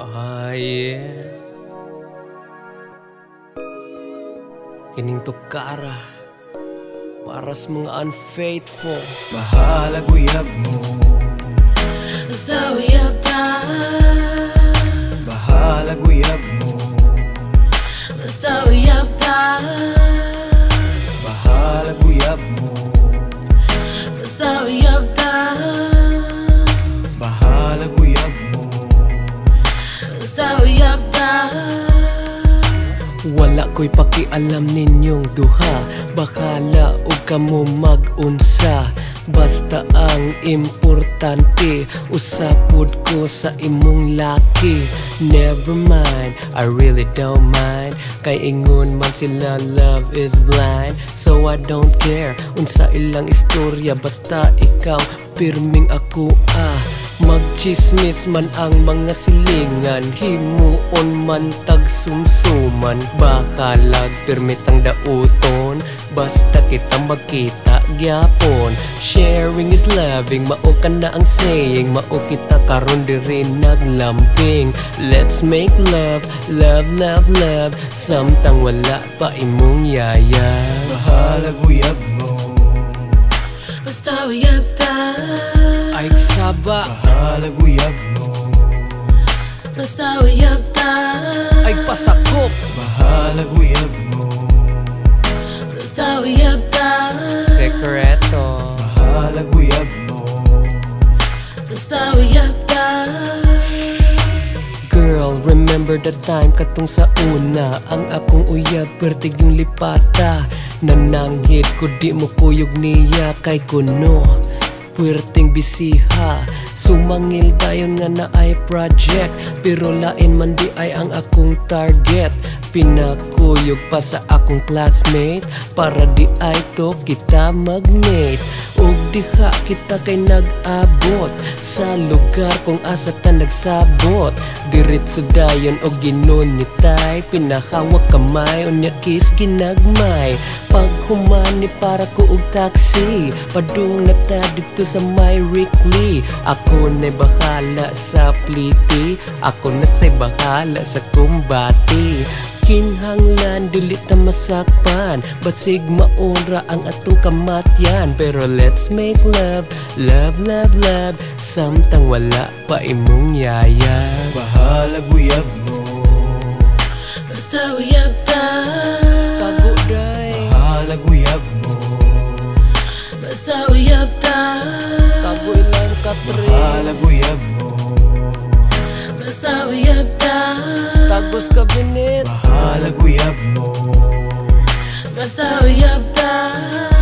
Yeah. Kining tukara para sa mga unfaithful. Bahala guyab mo, basta uyab ta. bahala guyab mo, Basta uyab ta. bahala guyab mo, Basta uyab ta. bahala guyab mo. Basta uyab ta. Wala ko'y pakialam ninyong duha, bakala o kamo mag-unsa. Basta ang importante, usapod ko sa imong laki. Never mind, I really don't mind. Kay ingon man sila love is blind. So I don't care, unsa ilang istorya. Basta ikaw, pirming ako Magchismis man ang mga silingan, himuon man tag sumsuman. Bakalag permitang dauton, basta kita magkita gyapon. Sharing is loving, mao ka na ang saying. Mao kita karon diri naglambing. Let's make love, love, love, love, samtang wala pa imong yaya. Bahala guyab mo, Basta uyab ta. Ay saba, bahala guyab mo, Basta uyab ta. ay pasakop, bahala guyab mo, Basta uyab ta. sekreto. bahala guyab mo. Basta uyab ta. Girl, remember the time katong sa una. Ang akong uyab, pertig yung lipata. Nananghid ko di mo kuyog niya kay kuno. Puwerteng bisiha, sumangil dayon nga na ay project. Pero lain man di ay ang akong target. Pinakuyog pa sa akong classmate, para di ay to kita magmate. Og diha kita kay nag-abot sa lugar kung asa ta nagsabot. Diretso dayon og ginunyitay, pinahawak kamay unya kiss ginagmay. Pag humani para ko og taxi, padung na ta dito sa my Rickley. Ako na'y bahala sa pliti, ako na say bahala sa kumbati. Kinhanglan dili ta masakpan, basig maura ang atong kamatyan. Pero let's make love, love, love, love, samtang wala pa imong yaya. Bahala guyab mo, Basta uyab ta. Tago day, bahala guyab mo, Basta uyab ta. tago ilang katri, bahala guyab mo, Basta uyab ta. tagos kabinet, bahala guyab mo, Basta uyab ta.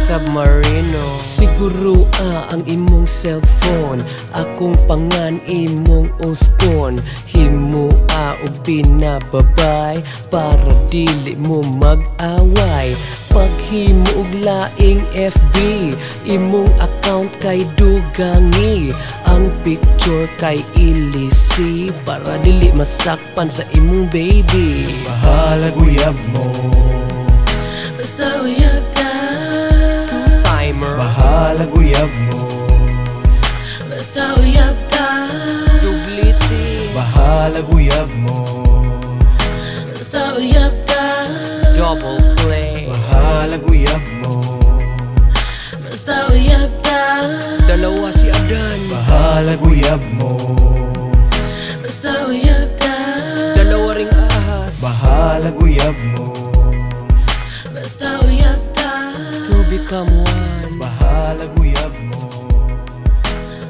submarino. Siguro ang imong cellphone, akong pangan imong uspon. Himua og pinababay, para dili mo mag-away. Paghimo og laing FB, imong account kay dugangi. Ang picture kay ilisi, para dili masakpan sa imong baby. bahala guyab mo, Basta uyab ta. Timer, bahala guyab mo, Basta uyab ta. dubliti, bahala guyab mo, Basta uyab ta. double play, bahala guyab mo, Basta uyab ta. dalawa si Adan, bahala guyab mo, Basta uyab ta. dalawa ring ahas, bahala guyab mo, Basta uyab ta. to become one. bahala guyab mo.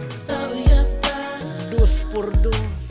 Basta uyab ta. Dos por dos.